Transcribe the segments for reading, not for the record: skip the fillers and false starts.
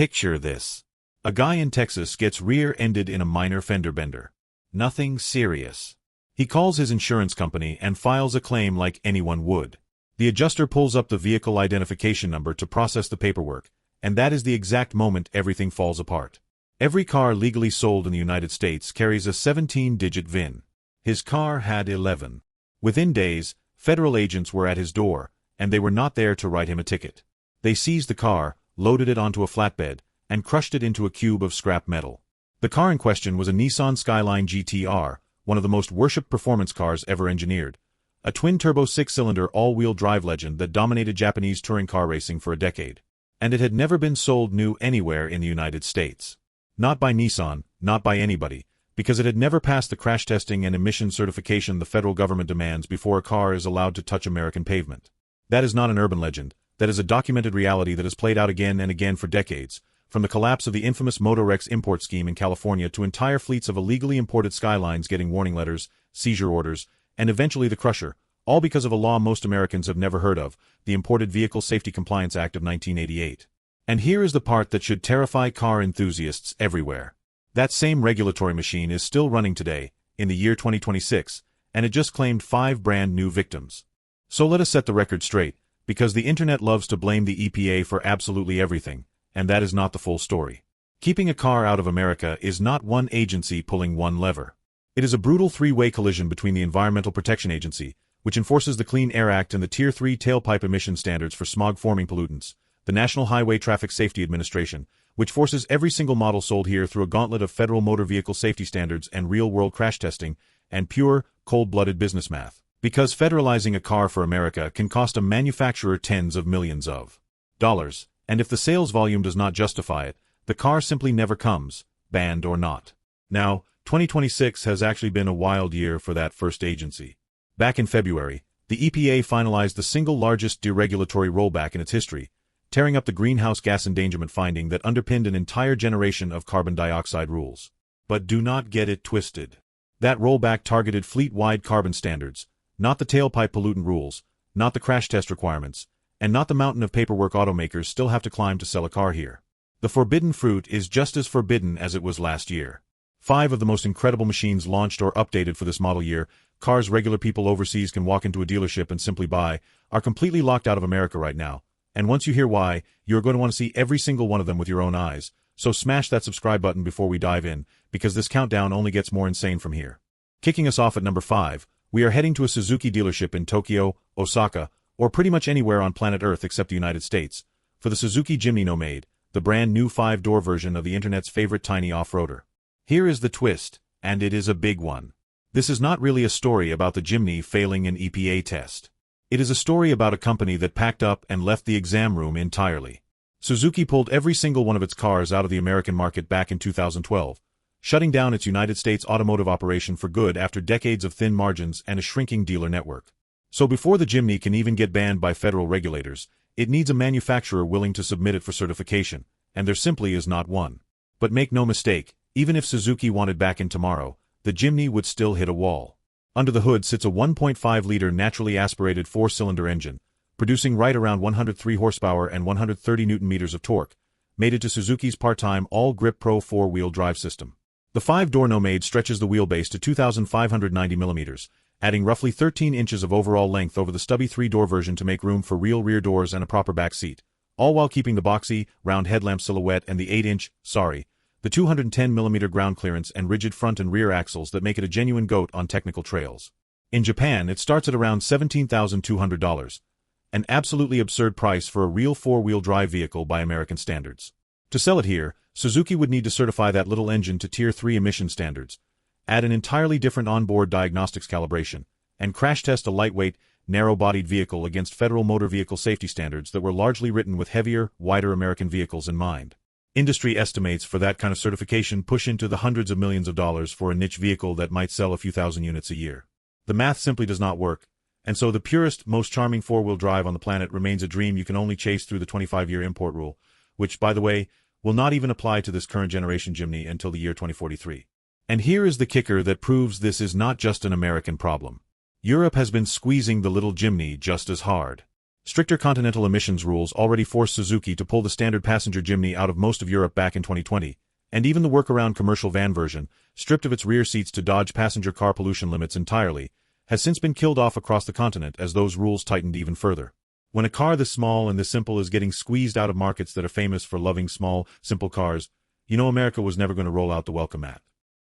Picture this. A guy in Texas gets rear-ended in a minor fender bender. Nothing serious. He calls his insurance company and files a claim like anyone would. The adjuster pulls up the vehicle identification number to process the paperwork, and that is the exact moment everything falls apart. Every car legally sold in the United States carries a 17-digit VIN. His car had 11. Within days, federal agents were at his door, and they were not there to write him a ticket. They seized the car, loaded it onto a flatbed, and crushed it into a cube of scrap metal. The car in question was a Nissan Skyline GT-R, one of the most worshipped performance cars ever engineered, a twin-turbo six-cylinder all-wheel drive legend that dominated Japanese touring car racing for a decade. And it had never been sold new anywhere in the United States. Not by Nissan, not by anybody, because it had never passed the crash testing and emission certification the federal government demands before a car is allowed to touch American pavement. That is not an urban legend, that is a documented reality that has played out again and again for decades, from the collapse of the infamous Motorex import scheme in California to entire fleets of illegally imported Skylines getting warning letters, seizure orders, and eventually the crusher, all because of a law most Americans have never heard of, the Imported Vehicle Safety Compliance Act of 1988. And here is the part that should terrify car enthusiasts everywhere. That same regulatory machine is still running today, in the year 2026, and it just claimed 5 brand new victims. So let us set the record straight, because the internet loves to blame the EPA for absolutely everything, and that is not the full story. Keeping a car out of America is not one agency pulling one lever. It is a brutal three-way collision between the Environmental Protection Agency, which enforces the Clean Air Act and the Tier 3 tailpipe emission standards for smog-forming pollutants, the National Highway Traffic Safety Administration, which forces every single model sold here through a gauntlet of federal motor vehicle safety standards and real-world crash testing, and pure, cold-blooded business math. Because federalizing a car for America can cost a manufacturer tens of millions of dollars, and if the sales volume does not justify it, the car simply never comes, banned or not. Now, 2026 has actually been a wild year for that first agency. Back in February, the EPA finalized the single largest deregulatory rollback in its history, tearing up the greenhouse gas endangerment finding that underpinned an entire generation of carbon dioxide rules. But do not get it twisted. That rollback targeted fleet-wide carbon standards, not the tailpipe pollutant rules, not the crash test requirements, and not the mountain of paperwork automakers still have to climb to sell a car here. The forbidden fruit is just as forbidden as it was last year. 5 of the most incredible machines launched or updated for this model year, cars regular people overseas can walk into a dealership and simply buy, are completely locked out of America right now. And once you hear why, you're going to want to see every single one of them with your own eyes. So smash that subscribe button before we dive in, because this countdown only gets more insane from here. Kicking us off at number 5, we are heading to a Suzuki dealership in Tokyo, Osaka, or pretty much anywhere on planet Earth except the United States, for the Suzuki Jimny Nomade, the brand new 5-door version of the internet's favorite tiny off-roader. Here is the twist, and it is a big one. This is not really a story about the Jimny failing an EPA test. It is a story about a company that packed up and left the exam room entirely. Suzuki pulled every single one of its cars out of the American market back in 2012, shutting down its United States automotive operation for good after decades of thin margins and a shrinking dealer network. So before the Jimny can even get banned by federal regulators, it needs a manufacturer willing to submit it for certification, and there simply is not one. But make no mistake, even if Suzuki wanted back in tomorrow, the Jimny would still hit a wall. Under the hood sits a 1.5-liter naturally aspirated 4-cylinder engine, producing right around 103 horsepower and 130 newton-meters of torque, mated to Suzuki's part-time All-Grip Pro 4-wheel drive system. The 5-door Nomade stretches the wheelbase to 2,590 millimeters, adding roughly 13 inches of overall length over the stubby 3-door version to make room for real rear doors and a proper back seat, all while keeping the boxy, round headlamp silhouette and the 210mm ground clearance and rigid front and rear axles that make it a genuine goat on technical trails. In Japan, it starts at around $17,200, an absolutely absurd price for a real 4-wheel drive vehicle by American standards. To sell it here, Suzuki would need to certify that little engine to Tier 3 emission standards, add an entirely different onboard diagnostics calibration, and crash test a lightweight, narrow-bodied vehicle against federal motor vehicle safety standards that were largely written with heavier, wider American vehicles in mind. Industry estimates for that kind of certification push into the hundreds of millions of dollars for a niche vehicle that might sell a few thousand units a year. The math simply does not work, and so the purest, most charming 4-wheel drive on the planet remains a dream you can only chase through the 25-year import rule, which, by the way, will not even apply to this current generation Jimny until the year 2043. And here is the kicker that proves this is not just an American problem. Europe has been squeezing the little Jimny just as hard. Stricter continental emissions rules already forced Suzuki to pull the standard passenger Jimny out of most of Europe back in 2020, and even the workaround commercial van version, stripped of its rear seats to dodge passenger car pollution limits entirely, has since been killed off across the continent as those rules tightened even further. When a car this small and this simple is getting squeezed out of markets that are famous for loving small, simple cars, you know America was never going to roll out the welcome mat.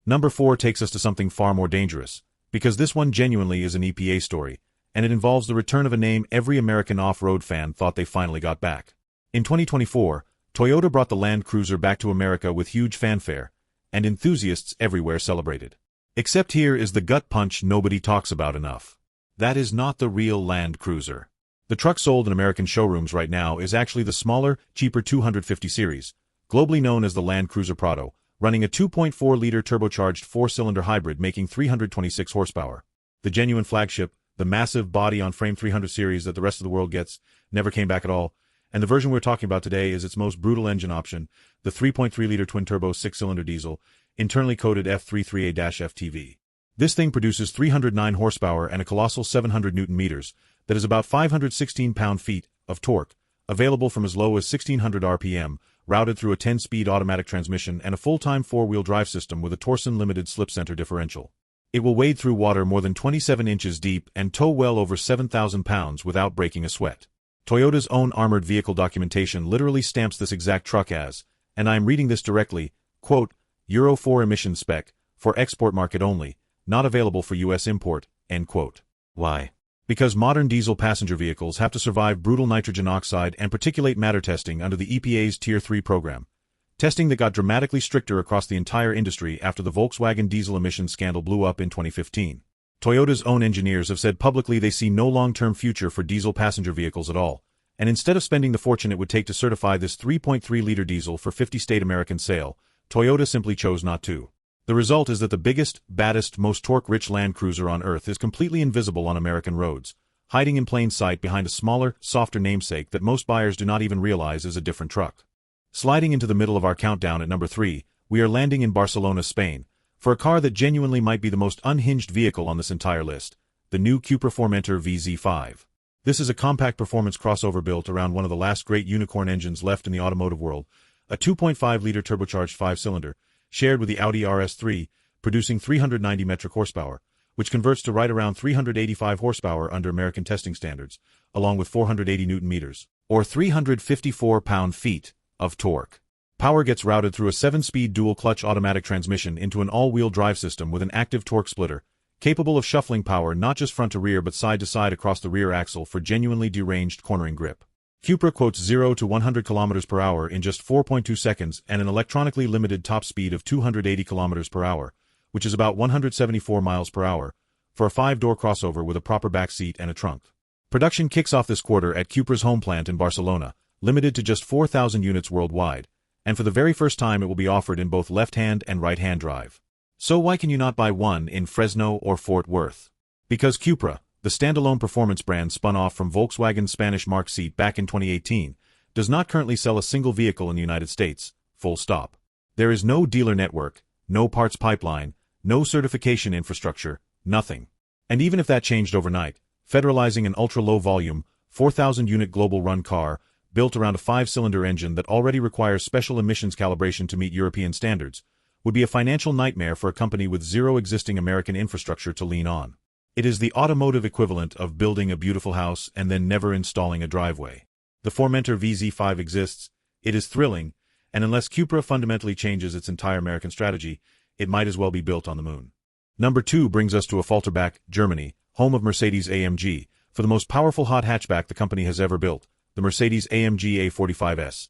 Number 4 takes us to something far more dangerous, because this one genuinely is an EPA story, and it involves the return of a name every American off-road fan thought they finally got back. In 2024, Toyota brought the Land Cruiser back to America with huge fanfare, and enthusiasts everywhere celebrated. Except here is the gut punch nobody talks about enough. That is not the real Land Cruiser. The truck sold in American showrooms right now is actually the smaller, cheaper 250 series, globally known as the Land Cruiser Prado, running a 2.4-liter turbocharged 4-cylinder hybrid making 326 horsepower. The genuine flagship, the massive body-on-frame 300 series that the rest of the world gets, never came back at all, and the version we're talking about today is its most brutal engine option, the 3.3-liter twin-turbo 6-cylinder diesel, internally coded F33A-FTV. This thing produces 309 horsepower and a colossal 700 newton-meters, that is about 516 pound-feet, of torque, available from as low as 1600 RPM, routed through a 10-speed automatic transmission and a full-time 4-wheel drive system with a Torsen-limited slip-center differential. It will wade through water more than 27 inches deep and tow well over 7,000 pounds without breaking a sweat. Toyota's own armored vehicle documentation literally stamps this exact truck as, and I am reading this directly, quote, Euro 4 emission spec, for export market only, not available for U.S. import, end quote. Why? Because modern diesel passenger vehicles have to survive brutal nitrogen oxide and particulate matter testing under the EPA's Tier 3 program. Testing that got dramatically stricter across the entire industry after the Volkswagen diesel emissions scandal blew up in 2015. Toyota's own engineers have said publicly they see no long-term future for diesel passenger vehicles at all, and instead of spending the fortune it would take to certify this 3.3-liter diesel for 50-state American sale, Toyota simply chose not to. The result is that the biggest, baddest, most torque-rich Land Cruiser on Earth is completely invisible on American roads, hiding in plain sight behind a smaller, softer namesake that most buyers do not even realize is a different truck. Sliding into the middle of our countdown at number 3, we are landing in Barcelona, Spain, for a car that genuinely might be the most unhinged vehicle on this entire list, the new Cupra Formentor VZ5. This is a compact performance crossover built around one of the last great unicorn engines left in the automotive world, a 2.5-liter turbocharged 5-cylinder, shared with the Audi RS3, producing 390 metric horsepower, which converts to right around 385 horsepower under American testing standards, along with 480 newton-meters, or 354 pound-feet, of torque. Power gets routed through a 7-speed dual-clutch automatic transmission into an all-wheel drive system with an active torque splitter, capable of shuffling power not just front to rear but side to side across the rear axle for genuinely deranged cornering grip. Cupra quotes 0 to 100 km per hour in just 4.2 seconds and an electronically limited top speed of 280 km per hour, which is about 174 miles per hour, for a 5-door crossover with a proper back seat and a trunk. Production kicks off this quarter at Cupra's home plant in Barcelona, limited to just 4,000 units worldwide, and for the very first time it will be offered in both left-hand and right-hand drive. So why can you not buy one in Fresno or Fort Worth? Because Cupra, the standalone performance brand spun off from Volkswagen's Spanish Mark seat back in 2018, does not currently sell a single vehicle in the United States, full stop. There is no dealer network, no parts pipeline, no certification infrastructure, nothing. And even if that changed overnight, federalizing an ultra-low volume, 4,000-unit global run car, built around a 5-cylinder engine that already requires special emissions calibration to meet European standards, would be a financial nightmare for a company with zero existing American infrastructure to lean on. It is the automotive equivalent of building a beautiful house and then never installing a driveway. The Formentor VZ5 exists, it is thrilling, and unless Cupra fundamentally changes its entire American strategy, it might as well be built on the moon. Number 2 brings us to Affalterbach, Germany, home of Mercedes-AMG, for the most powerful hot hatchback the company has ever built, the Mercedes-AMG A45S.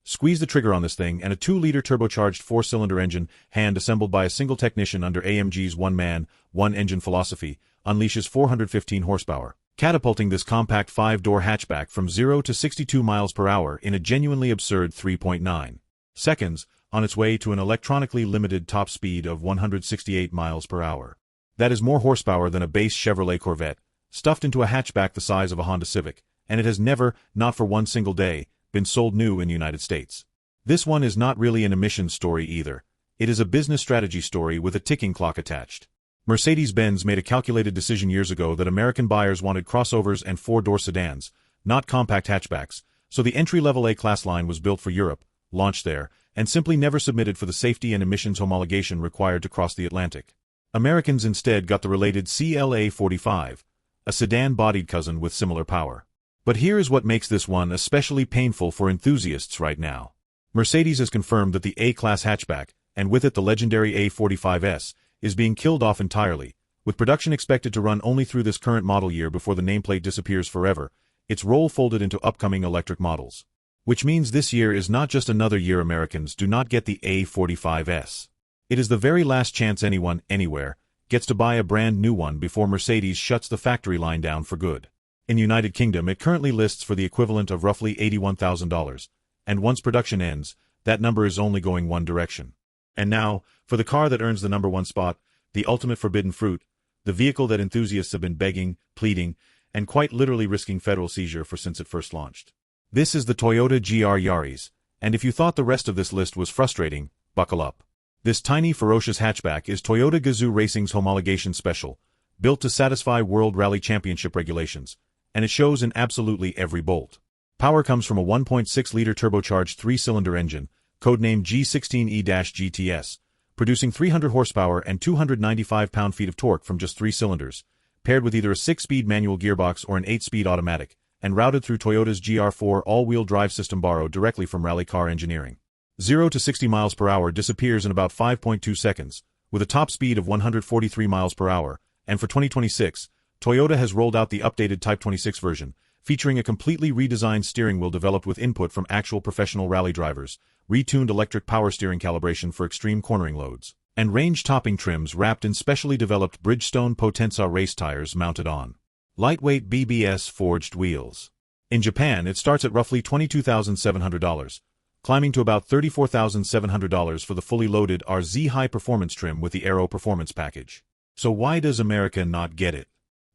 Squeeze the trigger on this thing and a 2-liter turbocharged 4-cylinder engine, hand-assembled by a single technician under AMG's one-man, one-engine philosophy, unleashes 415 horsepower, catapulting this compact 5-door hatchback from 0 to 62 miles per hour in a genuinely absurd 3.9 seconds, on its way to an electronically limited top speed of 168 miles per hour. That is more horsepower than a base Chevrolet Corvette, stuffed into a hatchback the size of a Honda Civic, and it has never, not for one single day, been sold new in the United States. This one is not really an emissions story either. It is a business strategy story with a ticking clock attached. Mercedes-Benz made a calculated decision years ago that American buyers wanted crossovers and 4-door sedans, not compact hatchbacks, so the entry-level A-Class line was built for Europe, launched there, and simply never submitted for the safety and emissions homologation required to cross the Atlantic. Americans instead got the related CLA-45, a sedan-bodied cousin with similar power. But here is what makes this one especially painful for enthusiasts right now. Mercedes has confirmed that the A-Class hatchback, and with it the legendary A45S, is being killed off entirely, with production expected to run only through this current model year before the nameplate disappears forever, its role folded into upcoming electric models. Which means this year is not just another year Americans do not get the A45S. It is the very last chance anyone, anywhere, gets to buy a brand new one before Mercedes shuts the factory line down for good. In the United Kingdom it currently lists for the equivalent of roughly $81,000, and once production ends, that number is only going one direction. And now, for the car that earns the #1 spot, the ultimate forbidden fruit, the vehicle that enthusiasts have been begging, pleading, and quite literally risking federal seizure for since it first launched. This is the Toyota GR Yaris, and if you thought the rest of this list was frustrating, buckle up. This tiny, ferocious hatchback is Toyota Gazoo Racing's homologation special, built to satisfy World Rally Championship regulations, and it shows in absolutely every bolt. Power comes from a 1.6-liter turbocharged 3-cylinder engine, codenamed G16E-GTS, producing 300 horsepower and 295 pound-feet of torque from just 3 cylinders, paired with either a 6-speed manual gearbox or an 8-speed automatic, and routed through Toyota's GR4 all-wheel drive system borrowed directly from rally car engineering. 0 to 60 miles per hour disappears in about 5.2 seconds, with a top speed of 143 miles per hour, and for 2026, Toyota has rolled out the updated Type 26 version, featuring a completely redesigned steering wheel developed with input from actual professional rally drivers, retuned electric power steering calibration for extreme cornering loads, and range-topping trims wrapped in specially developed Bridgestone Potenza race tires mounted on lightweight BBS forged wheels. In Japan, it starts at roughly $22,700, climbing to about $34,700 for the fully loaded RZ High Performance trim with the Aero Performance package. So why does America not get it?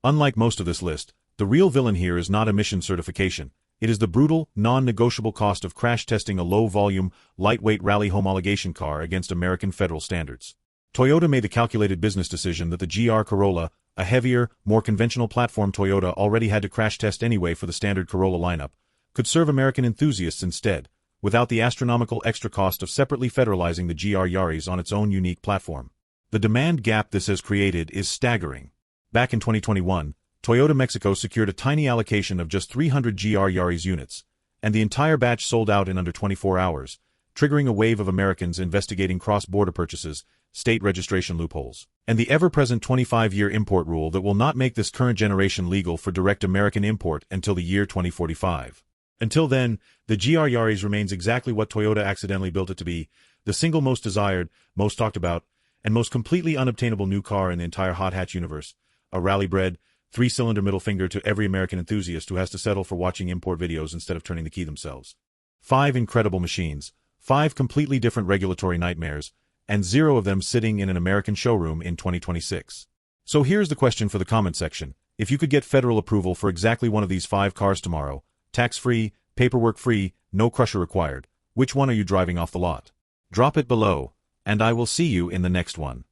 Unlike most of this list, the real villain here is not emission certification. It is the brutal, non-negotiable cost of crash testing a low-volume, lightweight rally homologation car against American federal standards. Toyota made the calculated business decision that the GR Corolla, a heavier, more conventional platform Toyota already had to crash test anyway for the standard Corolla lineup, could serve American enthusiasts instead, without the astronomical extra cost of separately federalizing the GR Yaris on its own unique platform. The demand gap this has created is staggering. Back in 2021, Toyota Mexico secured a tiny allocation of just 300 GR Yaris units, and the entire batch sold out in under 24 hours, triggering a wave of Americans investigating cross-border purchases, state registration loopholes, and the ever-present 25-year import rule that will not make this current generation legal for direct American import until the year 2045. Until then, the GR Yaris remains exactly what Toyota accidentally built it to be, the single most desired, most talked about, and most completely unobtainable new car in the entire hot hatch universe, a rally-bred, 3-cylinder middle finger to every American enthusiast who has to settle for watching import videos instead of turning the key themselves. 5 incredible machines, 5 completely different regulatory nightmares, and 0 of them sitting in an American showroom in 2026. So here's the question for the comment section. If you could get federal approval for exactly one of these 5 cars tomorrow, tax-free, paperwork-free, no crusher required, which one are you driving off the lot? Drop it below, and I will see you in the next one.